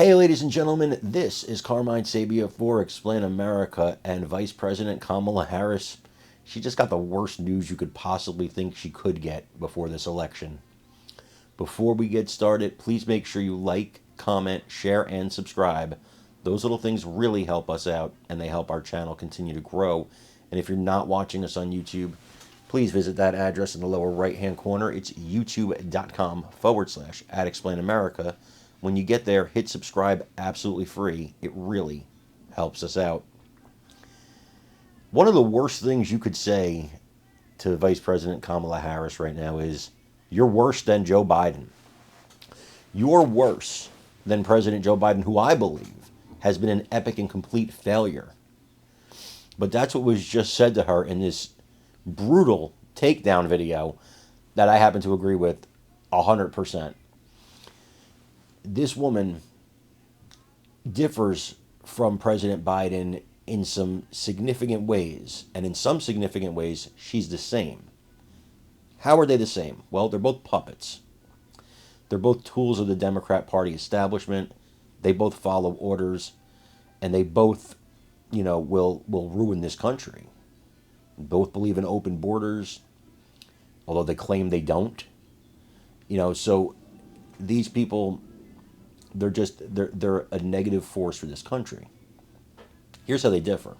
Hey, ladies and gentlemen, this is Carmine Sabia for Explain America, and Vice President Kamala Harris, she just got the worst news you could possibly think she could get before this election. Before we get started, please make sure you like, comment, share, and subscribe. Those little things really help us out, and they help our channel continue to grow. And if you're not watching us on YouTube, please visit that address in the lower right-hand corner. It's youtube.com/@explainamerica. When you get there, hit subscribe, absolutely free. It really helps us out. One of the worst things you could say to Vice President Kamala Harris right now is, you're worse than Joe Biden. You're worse than President Joe Biden, who I believe has been an epic and complete failure. But that's what was just said to her in this brutal takedown video that I happen to agree with 100%. This woman differs from President Biden in some significant ways, and in some significant ways, she's the same. How are they the same? Well, they're both puppets. They're both tools of the Democrat Party establishment. They both follow orders, and they both, will ruin this country. Both believe in open borders, although they claim they don't. So these people, they're a negative force for this country. Here's how they differ.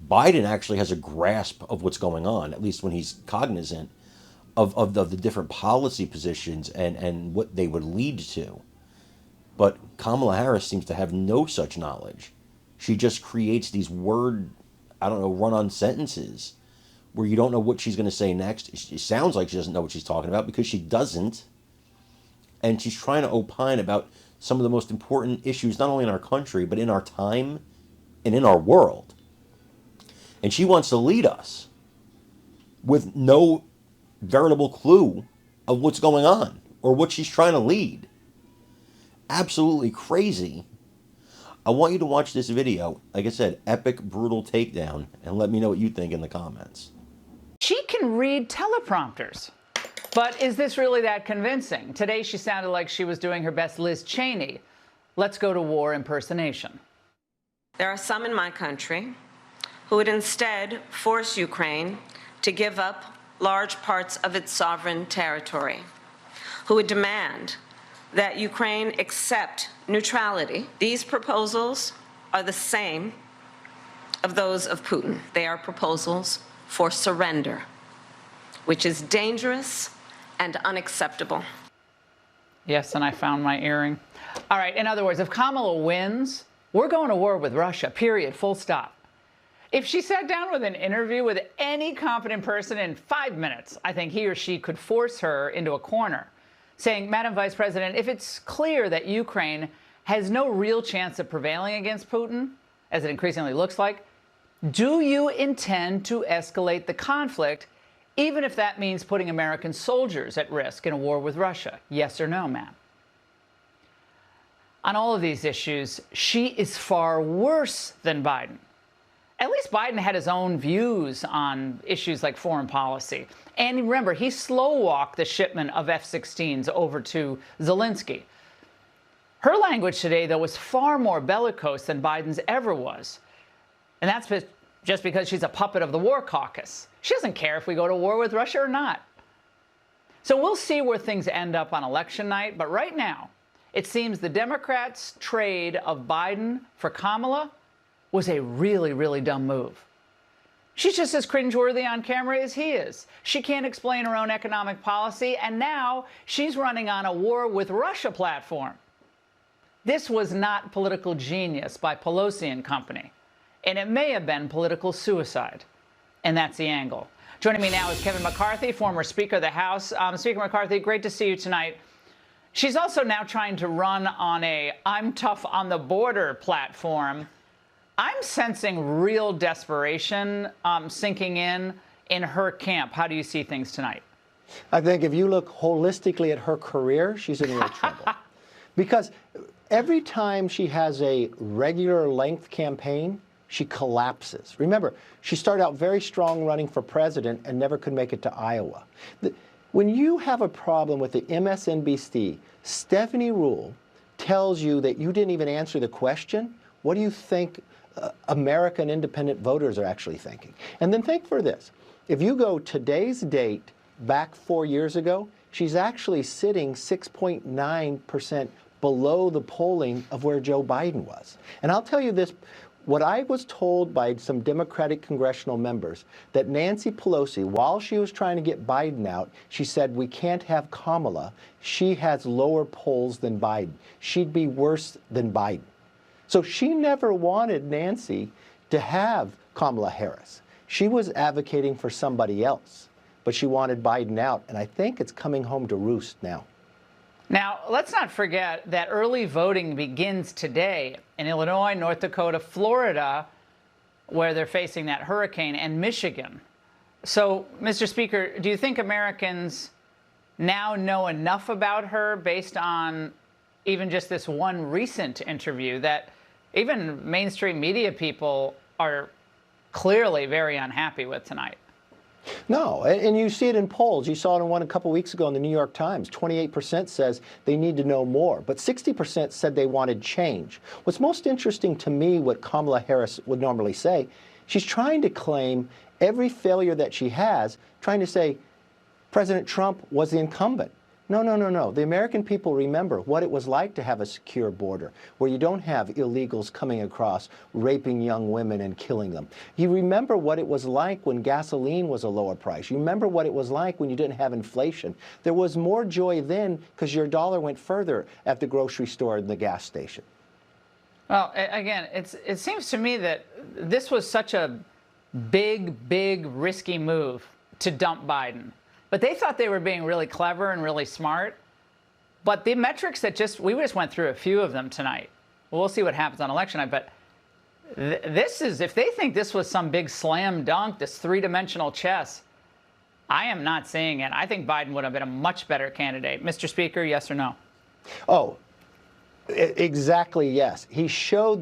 Biden actually has a grasp of what's going on, at least when he's cognizant of the different policy positions and what they would lead to. But Kamala Harris seems to have no such knowledge. She just creates these run-on sentences where you don't know what she's going to say next. It sounds like she doesn't know what she's talking about because she doesn't. And she's trying to opine about some of the most important issues, not only in our country, but in our time and in our world. And she wants to lead us with no veritable clue of what's going on or what she's trying to lead. Absolutely crazy. I want you to watch this video. Like I said, epic, brutal takedown, and let me know what you think in the comments. She can read teleprompters. But is this really that convincing? Today she sounded like she was doing her best Liz Cheney. Let's go to war impersonation. There are some in my country who would instead force Ukraine to give up large parts of its sovereign territory, who would demand that Ukraine accept neutrality. These proposals are the same of those of Putin. They are proposals for surrender, which is dangerous and unacceptable. Yes, and I found my earring. All right, in other words, if Kamala wins, we're going to war with Russia, period, full stop. If she sat down with an interview with any competent person in 5 minutes, I think he or she could force her into a corner, saying, Madam Vice President, if it's clear that Ukraine has no real chance of prevailing against Putin, as it increasingly looks like, do you intend to escalate the conflict, even if that means putting American soldiers at risk in a war with Russia? Yes or no, ma'am? On all of these issues, she is far worse than Biden. At least Biden had his own views on issues like foreign policy. And remember, he slow-walked the shipment of F-16s over to Zelensky. Her language today, though, was far more bellicose than Biden's ever was. And that's just because she's a puppet of the War Caucus. She doesn't care if we go to war with Russia or not. So we'll see where things end up on election night. But right now, it seems the Democrats' trade of Biden for Kamala was a really, really dumb move. She's just as cringeworthy on camera as he is. She can't explain her own economic policy, and now she's running on a war with Russia platform. This was not political genius by Pelosi and company, and it may have been political suicide. And that's the angle. Joining me now is Kevin McCarthy, former Speaker of the House. Speaker McCarthy, great to see you tonight. She's also now trying to run on a I'm tough on the border platform. I'm sensing real desperation sinking in her camp. How do you see things tonight? I think if you look holistically at her career, she's in real trouble. Because every time she has a regular length campaign, she collapses. Remember, she started out very strong running for president and never could make it to Iowa. When you have a problem with the MSNBC, Stephanie Ruhle tells you that you didn't even answer the question. What do you think American independent voters are actually thinking? And then think for this. If you go today's date back 4 years ago, she's actually sitting 6.9% below the polling of where Joe Biden was. And I'll tell you this, what I was told by some Democratic congressional members, that Nancy Pelosi, while she was trying to get Biden out, she said, we can't have Kamala. She has lower polls than Biden. She'd be worse than Biden. So she never wanted Nancy to have Kamala Harris. She was advocating for somebody else, but she wanted Biden out, and I think it's coming home to roost now. Now, let's not forget that early voting begins today in Illinois, North Dakota, Florida, where they're facing that hurricane, and Michigan. So, Mr. Speaker, do you think Americans now know enough about her based on even just this one recent interview that even mainstream media people are clearly very unhappy with tonight? No, and you see it in polls. You saw it in one a couple weeks ago in the New York Times. 28% says they need to know more, but 60% said they wanted change. What's most interesting to me, what Kamala Harris would normally say, she's trying to claim every failure that she has, trying to say President Trump was the incumbent. No, no, no, no. The American people remember what it was like to have a secure border, where you don't have illegals coming across, raping young women and killing them. You remember what it was like when gasoline was a lower price. You remember what it was like when you didn't have inflation. There was more joy then because your dollar went further at the grocery store and the gas station. Well, again, it seems to me that this was such a big, risky move to dump Biden. But they thought they were being really clever and really smart. But the metrics that we just went through a few of them tonight. We'll see what happens on election night. But this is, if they think this was some big slam dunk, this three-dimensional chess, I am not seeing it. I think Biden would have been a much better candidate. Mr. Speaker, yes or no? Oh, exactly yes. He showed